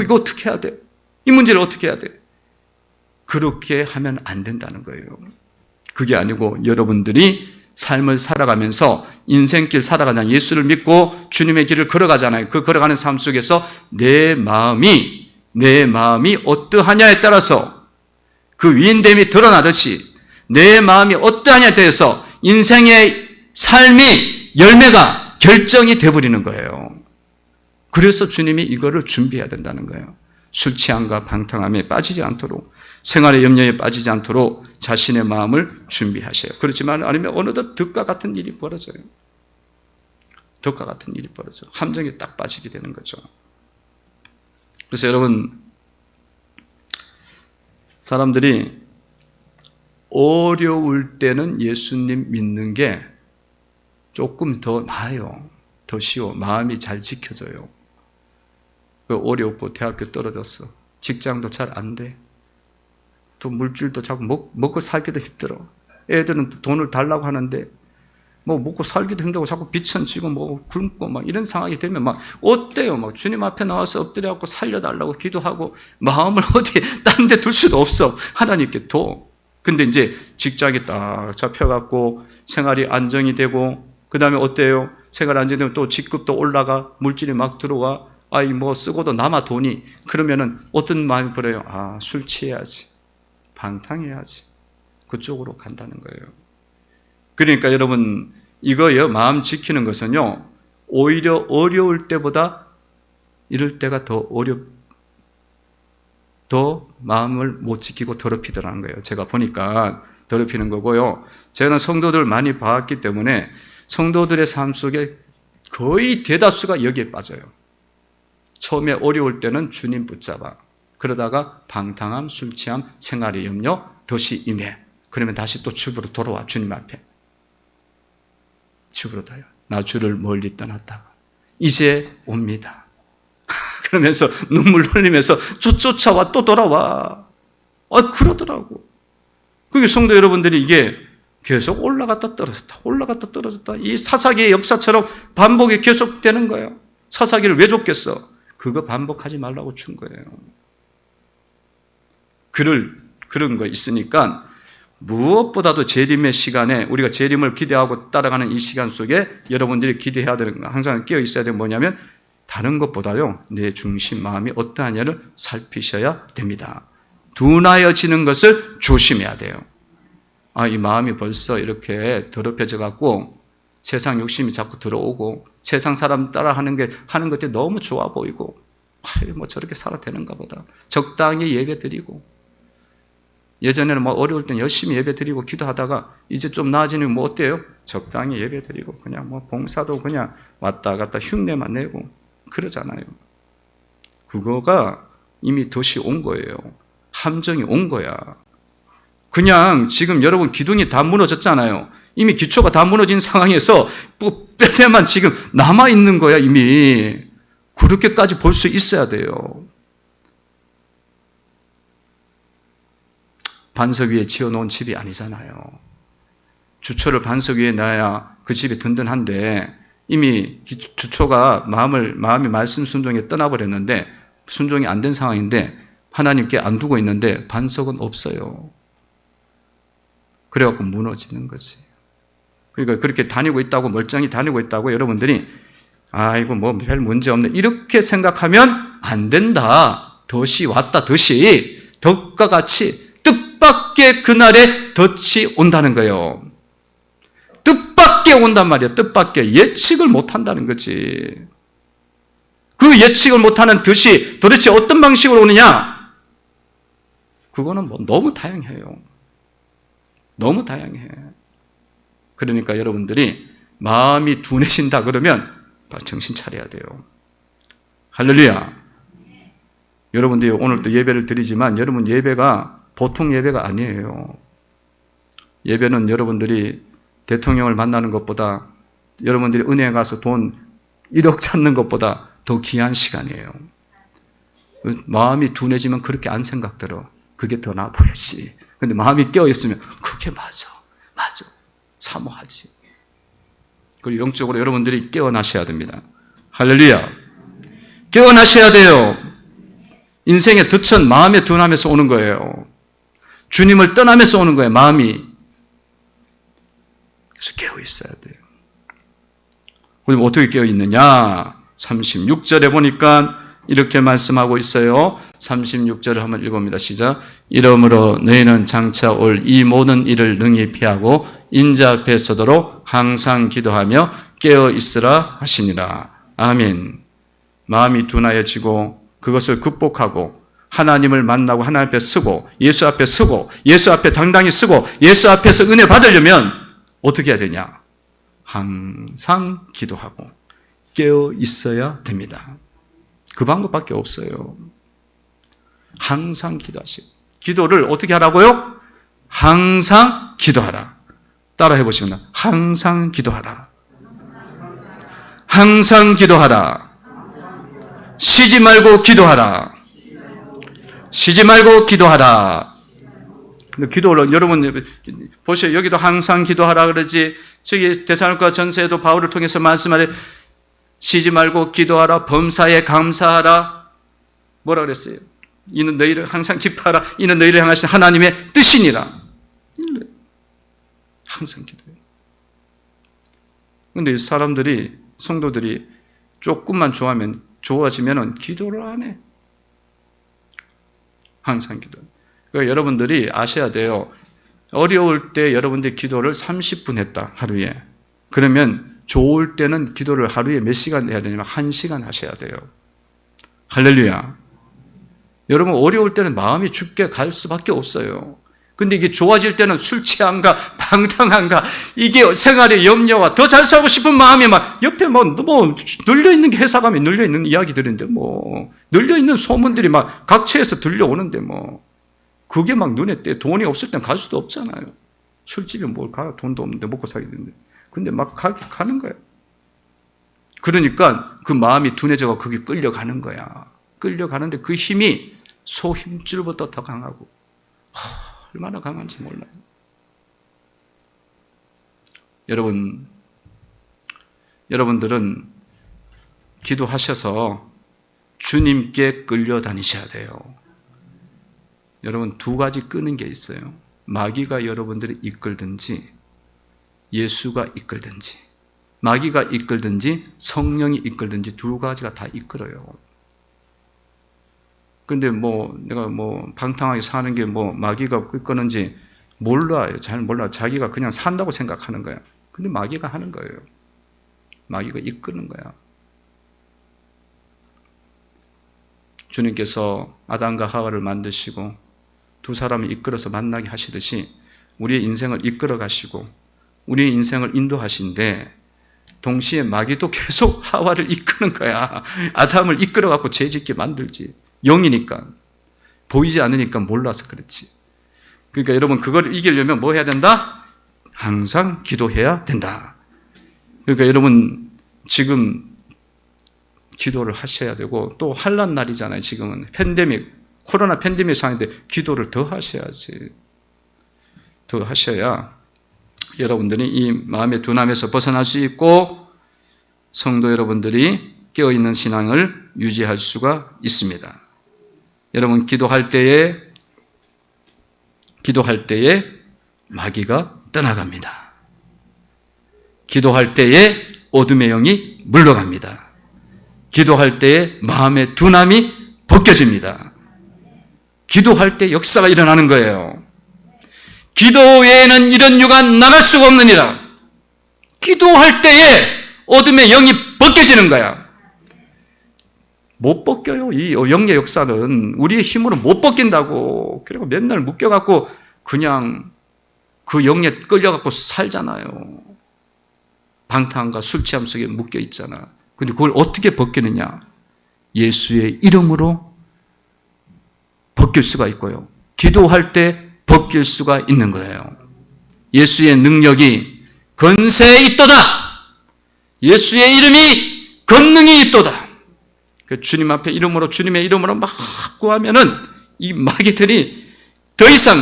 이거 어떻게 해야 돼? 이 문제를 어떻게 해야 돼? 그렇게 하면 안 된다는 거예요. 그게 아니고 여러분들이 삶을 살아가면서 인생길 살아가잖아요. 예수를 믿고 주님의 길을 걸어가잖아요. 그 걸어가는 삶 속에서 내 마음이 어떠하냐에 따라서 그 위인됨이 드러나듯이 내 마음이 어떠하냐에 대해서 인생의 삶이 열매가 결정이 되어버리는 거예요. 그래서 주님이 이거를 준비해야 된다는 거예요. 술 취함과 방탕함에 빠지지 않도록 생활의 염려에 빠지지 않도록 자신의 마음을 준비하셔요. 그렇지만 아니면 어느덧 덫과 같은 일이 벌어져요. 덫과 같은 일이 벌어져. 함정에 딱 빠지게 되는 거죠. 그래서 여러분, 사람들이 어려울 때는 예수님 믿는 게 조금 더 나아요. 더 쉬워. 마음이 잘 지켜져요. 어렵고 대학교 떨어졌어. 직장도 잘 안 돼. 또 물질도 자꾸 먹고 살기도 힘들어. 애들은 돈을 달라고 하는데 뭐 먹고 살기도 힘들고 자꾸 비천지고 뭐 굶고 막 이런 상황이 되면 막 어때요? 막 주님 앞에 나와서 엎드려갖고 살려달라고 기도하고 마음을 어디에 딴 데 둘 수도 없어. 하나님께 둬. 근데 이제 직장이 딱 잡혀갖고 생활이 안정이 되고 그 다음에 어때요? 생활 안정되면 또 직급도 올라가 물질이 막 들어와. 아이 뭐 쓰고도 남아 돈이. 그러면은 어떤 마음이 들어요? 아, 술 취해야지. 방탕해야지. 그쪽으로 간다는 거예요. 그러니까 여러분 이거요, 마음 지키는 것은요, 오히려 어려울 때보다 이럴 때가 더 마음을 못 지키고 더럽히더라는 거예요. 제가 보니까 더럽히는 거고요. 저는 성도들 많이 봤기 때문에 성도들의 삶 속에 거의 대다수가 여기에 빠져요. 처음에 어려울 때는 주님 붙잡아. 그러다가 방탕함, 술 취함, 생활의 염려, 덫이 임해. 그러면 다시 또 집으로 돌아와, 주님 앞에. 집으로 가요. 나 주를 멀리 떠났다가 이제 옵니다. 그러면서 눈물 흘리면서 쫓아와 또 돌아와. 그러더라고. 그게 성도 여러분들이 이게 계속 올라갔다 떨어졌다, 올라갔다 떨어졌다. 이 사사기의 역사처럼 반복이 계속되는 거예요. 사사기를 왜 줬겠어? 그거 반복하지 말라고 준 거예요. 그런 거 있으니까 무엇보다도 재림의 시간에 우리가 재림을 기대하고 따라가는 이 시간 속에 여러분들이 기대해야 되는 거, 항상 깨어 있어야 되는 게 뭐냐면 다른 것보다요, 내 중심 마음이 어떠하냐를 살피셔야 됩니다. 둔하여지는 것을 조심해야 돼요. 이 마음이 벌써 이렇게 더럽혀져 갖고 세상 욕심이 자꾸 들어오고 세상 사람 따라 하는 것들이 너무 좋아 보이고 뭐 저렇게 살아도 되는가 보다. 적당히 예배 드리고 예전에는 뭐 어려울 땐 열심히 예배 드리고 기도하다가 이제 좀 나아지면 뭐 어때요? 적당히 예배 드리고 그냥 뭐 봉사도 그냥 왔다 갔다 흉내만 내고 그러잖아요. 그거가 이미 덫이 온 거예요. 함정이 온 거야. 그냥 지금 여러분 기둥이 다 무너졌잖아요. 이미 기초가 다 무너진 상황에서 뭐 뼈대만 지금 남아있는 거야, 이미. 그렇게까지 볼 수 있어야 돼요. 반석 위에 지어놓은 집이 아니잖아요. 주초를 반석 위에 놔야 그 집이 든든한데 이미 주초가 마음이 말씀 순종에 떠나버렸는데 순종이 안 된 상황인데 하나님께 안 두고 있는데 반석은 없어요. 그래갖고 무너지는 거지. 그러니까 그렇게 다니고 있다고 멀쩡히 다니고 있다고 여러분들이 아이고 뭐 별 문제 없네 이렇게 생각하면 안 된다. 덫이 왔다. 덫이 덫과 같이 뜻밖의 그날에 덫이 온다는 거예요. 뜻밖의 온단 말이야. 뜻밖의. 예측을 못한다는 거지. 그 예측을 못하는 덫이 도대체 어떤 방식으로 오느냐? 그거는 뭐 너무 다양해요. 너무 다양해. 그러니까 여러분들이 마음이 둔해진다 그러면 정신 차려야 돼요. 할렐루야. 여러분들이 오늘 또 예배를 드리지만 여러분 예배가 보통 예배가 아니에요. 예배는 여러분들이 대통령을 만나는 것보다 여러분들이 은행에 가서 돈 1억 찾는 것보다 더 귀한 시간이에요. 마음이 둔해지면 그렇게 안 생각들어. 그게 더 나아 보이지. 근데 마음이 깨어있으면 그게 맞아. 사모하지. 그리고 영적으로 여러분들이 깨어나셔야 됩니다. 할렐루야. 깨어나셔야 돼요. 인생의 덫은 마음의 둔함에서 오는 거예요. 주님을 떠나면서 오는 거예요, 마음이. 그래서 깨어 있어야 돼요. 그럼 어떻게 깨어 있느냐? 36절에 보니까 이렇게 말씀하고 있어요. 36절을 한번 읽어봅니다. 시작. 이러므로 너희는 장차 올 이 모든 일을 능히 피하고 인자 앞에 서도록 항상 기도하며 깨어 있으라 하시니라. 아멘. 마음이 둔하여지고 그것을 극복하고 하나님을 만나고 하나님 앞에 서고 예수 앞에 서고 예수 앞에 당당히 서고 예수 앞에서 은혜 받으려면 어떻게 해야 되냐? 항상 기도하고 깨어 있어야 됩니다. 그 방법밖에 없어요. 항상 기도하시고. 기도를 어떻게 하라고요? 항상 기도하라. 따라 해보시면 항상 기도하라. 항상 기도하라. 쉬지 말고 기도하라. 쉬지 말고 기도하라. 기도를 여러분 보세요. 여기도 항상 기도하라 그러지. 저기 데살로니가 전서에도 바울을 통해서 말씀하래. 쉬지 말고 기도하라. 범사에 감사하라. 뭐라 그랬어요? 이는 너희를 항상 기뻐하라. 이는 너희를 향하신 하나님의 뜻이니라. 항상 기도해요. 그런데 사람들이 성도들이 조금만 좋아지면 기도를 안 해. 항상 기도. 그러니까 여러분들이 아셔야 돼요. 어려울 때 여러분들이 기도를 30분 했다, 하루에. 그러면 좋을 때는 기도를 하루에 몇 시간 해야 되냐면 1시간 하셔야 돼요. 할렐루야. 여러분 어려울 때는 마음이 죽게 갈 수밖에 없어요. 근데 이게 좋아질 때는 술 취한가 방탕한가 이게 생활의 염려와 더 잘 살고 싶은 마음이 막 옆에 뭐 늘려있는 게 회사 가면 늘려있는 이야기들인데 늘려있는 소문들이 막 각처에서 들려오는데 그게 막 눈에 띄어. 돈이 없을 땐 갈 수도 없잖아요. 술집에 뭘 가, 돈도 없는데 먹고 살게 되는데. 근데 막 가는 거예요. 그러니까 그 마음이 둔해져서 거기 끌려가는 거야. 끌려가는데 그 힘이 소 힘줄보다 더 강하고 얼마나 강한지 몰라요. 여러분들은 기도하셔서 주님께 끌려다니셔야 돼요. 여러분 두 가지 끄는 게 있어요. 마귀가 여러분들을 이끌든지 예수가 이끌든지, 마귀가 이끌든지 성령이 이끌든지 두 가지가 다 이끌어요. 근데 내가 방탕하게 사는 게 마귀가 이끄는지 몰라요. 잘 몰라. 자기가 그냥 산다고 생각하는 거야. 근데 마귀가 하는 거예요. 마귀가 이끄는 거야. 주님께서 아담과 하와를 만드시고 두 사람을 이끌어서 만나게 하시듯이 우리의 인생을 이끌어 가시고 우리의 인생을 인도하신데 동시에 마귀도 계속 하와를 이끄는 거야. 아담을 이끌어 갖고 죄짓게 만들지. 영이니까. 보이지 않으니까 몰라서 그렇지. 그러니까 여러분 그걸 이기려면 뭐 해야 된다? 항상 기도해야 된다. 그러니까 여러분 지금 기도를 하셔야 되고 또 환난 날이잖아요. 지금은 코로나 팬데믹 상황인데 기도를 더 하셔야지. 더 하셔야 여러분들이 이 마음의 둔함에서 벗어날 수 있고 성도 여러분들이 깨어있는 신앙을 유지할 수가 있습니다. 여러분 기도할 때에 마귀가 떠나갑니다. 기도할 때에 어둠의 영이 물러갑니다. 기도할 때에 마음의 둔함이 벗겨집니다. 기도할 때 역사가 일어나는 거예요. 기도 외에는 이런 유가 나갈 수가 없느니라. 기도할 때에 어둠의 영이 벗겨지는 거야. 못 벗겨요. 이 영의 역사는 우리의 힘으로 못 벗긴다고. 그리고 맨날 묶여갖고 그냥 그 영에 끌려갖고 살잖아요. 방탕과 술 취함 속에 묶여 있잖아. 근데 그걸 어떻게 벗기느냐? 예수의 이름으로 벗길 수가 있고요. 기도할 때 벗길 수가 있는 거예요. 예수의 능력이 건세에 있도다. 예수의 이름이 권능이 있도다. 그 주님 앞에 주님의 이름으로 막 구하면은 이 마귀들이 더 이상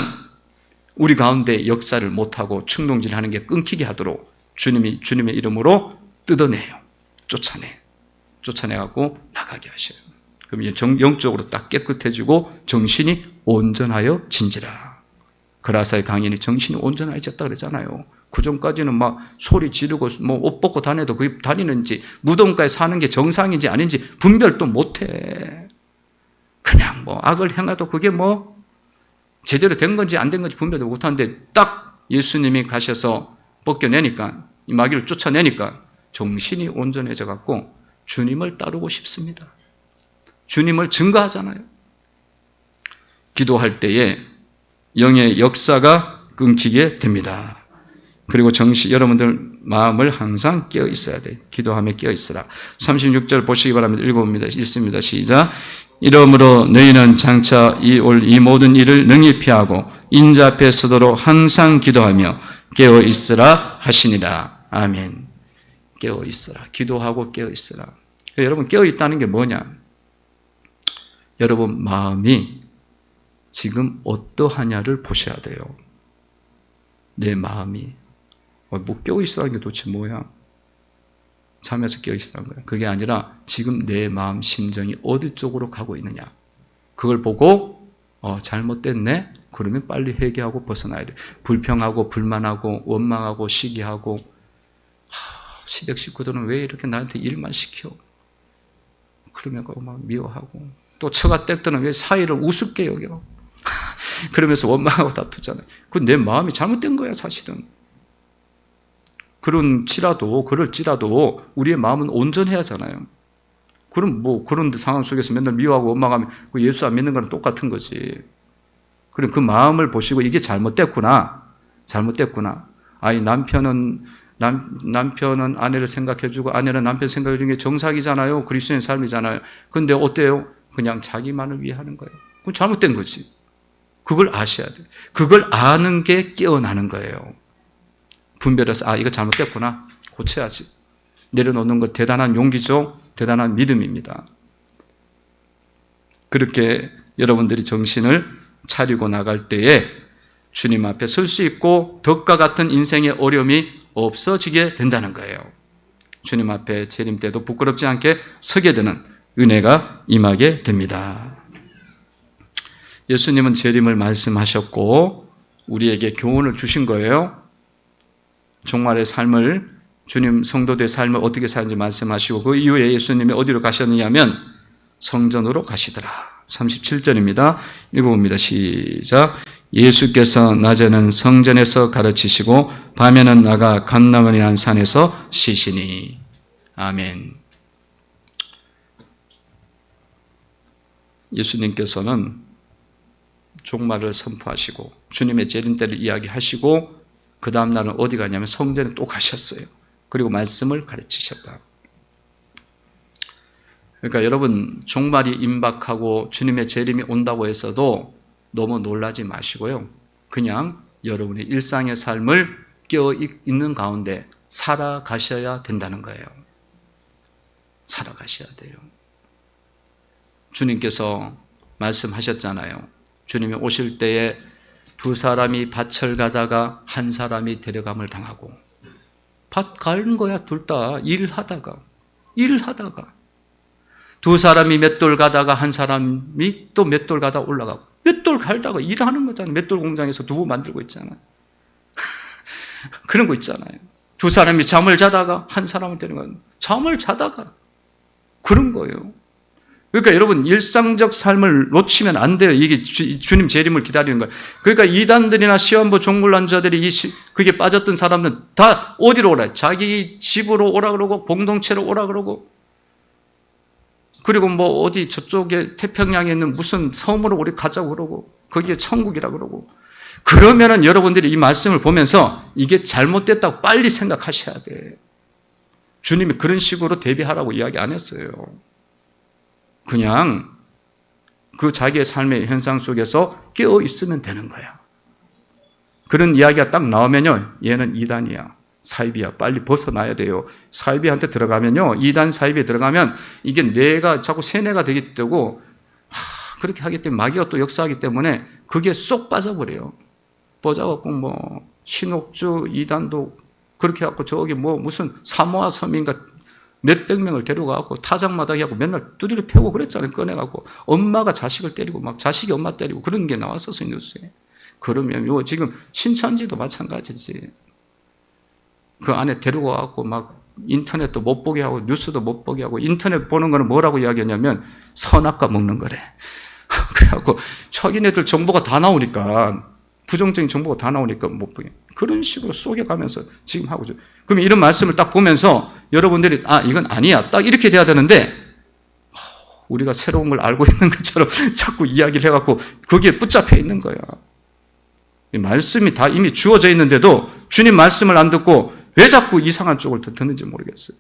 우리 가운데 역사를 못하고 충동질하는 게 끊기게 하도록 주님의 이름으로 뜯어내요. 쫓아내갖고 나가게 하셔요. 그럼 영적으로 딱 깨끗해지고 정신이 온전하여 진지라. 그라사의 강인이 정신이 온전해졌다 그러잖아요. 그 전까지는 막 소리 지르고 옷 벗고 다녀도 그게 다니는지 무덤가에 사는 게 정상인지 아닌지 분별도 못해. 그냥 악을 행해도 그게 제대로 된 건지 안 된 건지 분별도 못하는데 딱 예수님이 가셔서 벗겨내니까 이 마귀를 쫓아내니까 정신이 온전해져 갖고 주님을 따르고 싶습니다. 주님을 증거하잖아요. 기도할 때에 영의 역사가 끊기게 됩니다. 그리고 여러분들 마음을 항상 깨어 있어야 돼. 기도함에 깨어 있으라. 36절 보시기 바랍니다. 읽습니다. 시작. 이러므로 너희는 장차 이 모든 일을 능히 피하고 인자 앞에 서도록 항상 기도하며 깨어 있으라 하시니라. 아멘. 깨어 있으라. 기도하고 깨어 있으라. 여러분 깨어 있다는 게 뭐냐? 여러분 마음이 지금 어떠하냐를 보셔야 돼요. 내 마음이. 뭐 깨어있으라는 게 도대체 뭐야? 잠에서 깨어있으라는 거야. 그게 아니라 지금 내 마음 심정이 어디 쪽으로 가고 있느냐. 그걸 보고 잘못됐네? 그러면 빨리 회개하고 벗어나야 돼. 불평하고 불만하고 원망하고 시기하고 시댁 식구들은 왜 이렇게 나한테 일만 시켜? 그러면 막 미워하고 또 처가 댁들은 왜 사이를 우습게 여겨? 그러면서 원망하고 다투잖아요. 그 내 마음이 잘못된 거야 사실은. 그럴지라도 우리의 마음은 온전해야 하잖아요. 그럼 뭐 그런 상황 속에서 맨날 미워하고 원망하면 그 예수 안 믿는 거랑 똑같은 거지. 그럼 그 마음을 보시고 이게 잘못됐구나. 아니 남편은 아내를 생각해주고 아내는 남편 생각해주는 게 정상이잖아요. 그리스도인 삶이잖아요. 근데 어때요? 그냥 자기만을 위해 하는 거예요. 그건 잘못된 거지. 그걸 아셔야 돼요. 그걸 아는 게 깨어나는 거예요. 분별해서 이거 잘못됐구나. 고쳐야지. 내려놓는 것 대단한 용기죠. 대단한 믿음입니다. 그렇게 여러분들이 정신을 차리고 나갈 때에 주님 앞에 설 수 있고 덕과 같은 인생의 어려움이 없어지게 된다는 거예요. 주님 앞에 재림 때도 부끄럽지 않게 서게 되는 은혜가 임하게 됩니다. 예수님은 재림을 말씀하셨고 우리에게 교훈을 주신 거예요. 종말의 삶을 주님 성도들의 삶을 어떻게 사는지 말씀하시고 그 이후에 예수님이 어디로 가셨느냐면 성전으로 가시더라. 37절입니다. 읽어봅니다. 시작. 예수께서 낮에는 성전에서 가르치시고 밤에는 나가 감람원이라는 산에서 쉬시니. 아멘. 예수님께서는 종말을 선포하시고 주님의 재림 때를 이야기하시고 그 다음 날은 어디 가냐면 성전에 또 가셨어요. 그리고 말씀을 가르치셨다. 그러니까 여러분 종말이 임박하고 주님의 재림이 온다고 해서도 너무 놀라지 마시고요. 그냥 여러분의 일상의 삶을 깨어있는 가운데 살아가셔야 된다는 거예요. 살아가셔야 돼요. 주님께서 말씀하셨잖아요. 주님이 오실 때에 두 사람이 밭을 가다가 한 사람이 데려감을 당하고 밭 가는 거야. 둘 다 일하다가 두 사람이 맷돌 가다가 한 사람이 또 맷돌 가다 올라가고 맷돌 갈다가 일하는 거잖아요. 맷돌 공장에서 두부 만들고 있잖아요. 그런 거 있잖아요. 두 사람이 잠을 자다가 한 사람을 데려가는 잠을 자다가 그런 거예요. 그러니까 여러분 일상적 삶을 놓치면 안 돼요. 이게 주님 재림을 기다리는 거예요. 그러니까 이단들이나 시험부 종물난자들이 그게 빠졌던 사람들은 다 어디로 오라? 자기 집으로 오라 그러고 공동체로 오라 그러고 그리고 뭐 어디 저쪽에 태평양에 있는 무슨 섬으로 우리 가자고 그러고 거기에 천국이라 그러고 그러면은 여러분들이 이 말씀을 보면서 이게 잘못됐다고 빨리 생각하셔야 돼. 주님이 그런 식으로 대비하라고 이야기 안 했어요. 그냥 그 자기의 삶의 현상 속에서 깨어 있으면 되는 거야. 그런 이야기가 딱 나오면요, 얘는 이단이야, 사이비야, 빨리 벗어나야 돼요. 사이비한테 들어가면요, 이단 사이비에 들어가면 이게 뇌가 자꾸 세뇌가 되기 때문에 그렇게 하기 때문에 마귀가 또 역사하기 때문에 그게 쏙 빠져버려요. 빠져갖고 뭐 신옥주 이단도 그렇게 해갖고 저기 뭐 무슨 사모아 섬인가 몇백 명을 데려가고 타작마당에 하고 맨날 두드려 패고 그랬잖아요. 꺼내갖고 엄마가 자식을 때리고 막 자식이 엄마 때리고 그런 게 나왔었어요, 뉴스에. 그러면 요 지금 신천지도 마찬가지지. 그 안에 데려가갖고 막 인터넷도 못 보게 하고 뉴스도 못 보게 하고 인터넷 보는 거는 뭐라고 이야기하냐면 선악과 먹는 거래. 그래갖고 자기네들 정보가 다 나오니까 부정적인 정보가 다 나오니까 못 보게. 그런 식으로 속여가면서 지금 하고 있죠. 그럼 이런 말씀을 딱 보면서 여러분들이 이건 아니야. 딱 이렇게 돼야 되는데 우리가 새로운 걸 알고 있는 것처럼 자꾸 이야기를 해갖고 거기에 붙잡혀 있는 거야. 이 말씀이 다 이미 주어져 있는데도 주님 말씀을 안 듣고 왜 자꾸 이상한 쪽을 듣는지 모르겠어요.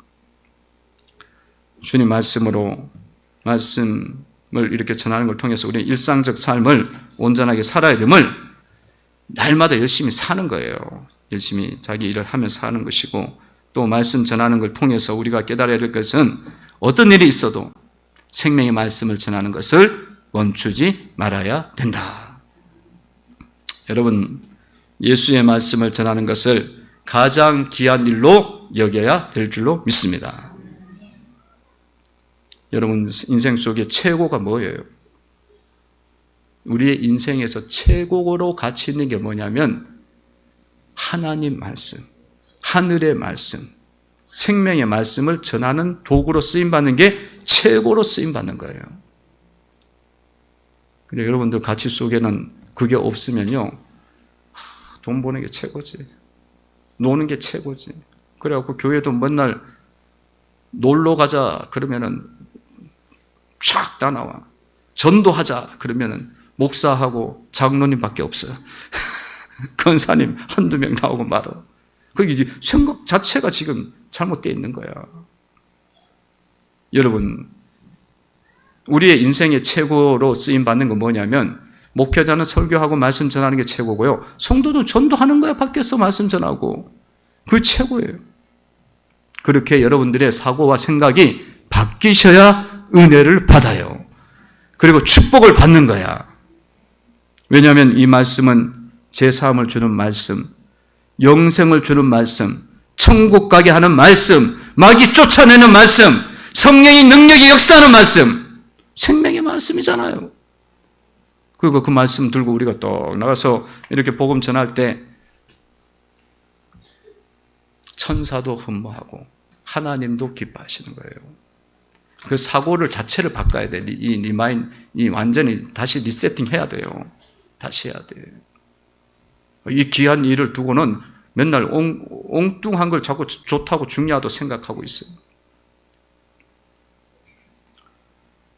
주님 말씀으로 말씀을 이렇게 전하는 걸 통해서 우리는 일상적 삶을 온전하게 살아야 됨을 날마다 열심히 사는 거예요. 열심히 자기 일을 하면서 사는 것이고 또 말씀 전하는 걸 통해서 우리가 깨달아야 될 것은 어떤 일이 있어도 생명의 말씀을 전하는 것을 멈추지 말아야 된다. 여러분, 예수의 말씀을 전하는 것을 가장 귀한 일로 여겨야 될 줄로 믿습니다. 여러분, 인생 속에 최고가 뭐예요? 우리의 인생에서 최고로 가치 있는 게 뭐냐면 하나님 말씀, 하늘의 말씀, 생명의 말씀을 전하는 도구로 쓰임받는 게 최고로 쓰임받는 거예요. 근데 여러분들 가치 속에는 그게 없으면요, 돈 버는 게 최고지, 노는 게 최고지. 그래갖고 교회도 맨날 놀러 가자 그러면은 쫙 다 나와. 전도하자 그러면은 목사하고 장로님밖에 없어요. 권사님 한두 명 나오고 말아. 그게 생각 자체가 지금 잘못되어 있는 거야. 여러분, 우리의 인생의 최고로 쓰임받는 건 뭐냐면 목회자는 설교하고 말씀 전하는 게 최고고요. 성도는 전도하는 거야. 밖에서 말씀 전하고. 그게 최고예요. 그렇게 여러분들의 사고와 생각이 바뀌셔야 은혜를 받아요. 그리고 축복을 받는 거야. 왜냐하면 이 말씀은 제사함을 주는 말씀, 영생을 주는 말씀, 천국 가게 하는 말씀, 마귀 쫓아내는 말씀, 성령의 능력이 역사하는 말씀, 생명의 말씀이잖아요. 그리고 그 말씀 들고 우리가 또 나가서 이렇게 복음 전할 때 천사도 흠모하고 하나님도 기뻐하시는 거예요. 그 사고를 자체를 바꿔야 돼. 이 리마인, 이 완전히 다시 리세팅 해야 돼요. 다시 해야 돼. 이 귀한 일을 두고는 맨날 엉뚱한 걸 자꾸 좋다고 중요하다고 생각하고 있어요.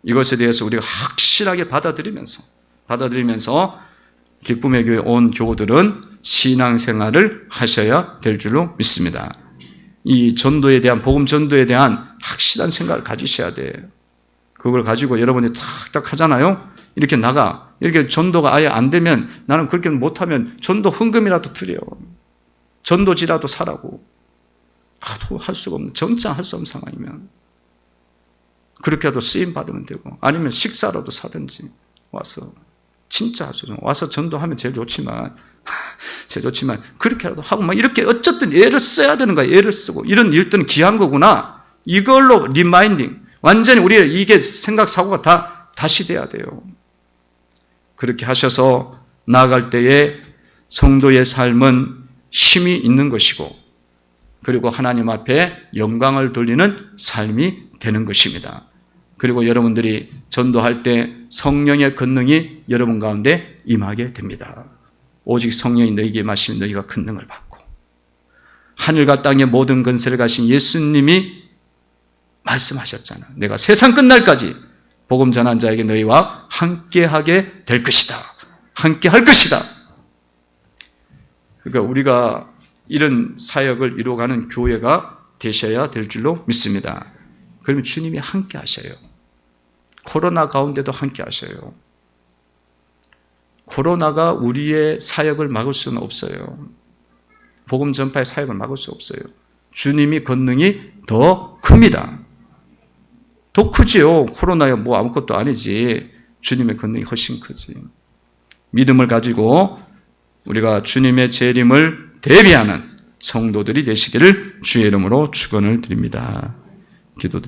이것에 대해서 우리가 확실하게 받아들이면서 기쁨의 교회 온 교우들은 신앙생활을 하셔야 될 줄로 믿습니다. 이 전도에 대한, 복음 전도에 대한 확실한 생각을 가지셔야 돼. 그걸 가지고 여러분이 탁탁 하잖아요. 이렇게 나가. 이렇게 전도가 아예 안 되면 나는 그렇게 못하면 전도 헌금이라도 드려. 전도지라도 사라고. 하도 할 수가 없는, 정장 할 수 없는 상황이면. 그렇게라도 쓰임 받으면 되고, 아니면 식사라도 사든지 와서 진짜 할 수 없는, 와서 전도하면 제일 좋지만 그렇게라도 하고 막 이렇게 어쨌든 애를 써야 되는 거야. 애를 쓰고 이런 일들은 귀한 거구나. 이걸로 리마인딩, 완전히 우리가 이게 생각 사고가 다시 돼야 돼요. 그렇게 하셔서 나아갈 때에 성도의 삶은 힘이 있는 것이고, 그리고 하나님 앞에 영광을 돌리는 삶이 되는 것입니다. 그리고 여러분들이 전도할 때 성령의 권능이 여러분 가운데 임하게 됩니다. 오직 성령이 너희에게 임하시면 너희가 큰 능을 받고, 하늘과 땅의 모든 권세를 가신 예수님이 말씀하셨잖아. 내가 세상 끝날까지 복음 전한 자에게 너희와 함께하게 될 것이다. 함께할 것이다. 그러니까 우리가 이런 사역을 이루어가는 교회가 되셔야 될 줄로 믿습니다. 그러면 주님이 함께 하셔요. 코로나 가운데도 함께 하셔요. 코로나가 우리의 사역을 막을 수는 없어요. 복음 전파의 사역을 막을 수 없어요. 주님이 권능이 더 큽니다. 더 크지요. 코로나야 뭐 아무것도 아니지. 주님의 권능이 훨씬 크지. 믿음을 가지고 우리가 주님의 재림을 대비하는 성도들이 되시기를 주의 이름으로 축원을 드립니다. 기도드립니다.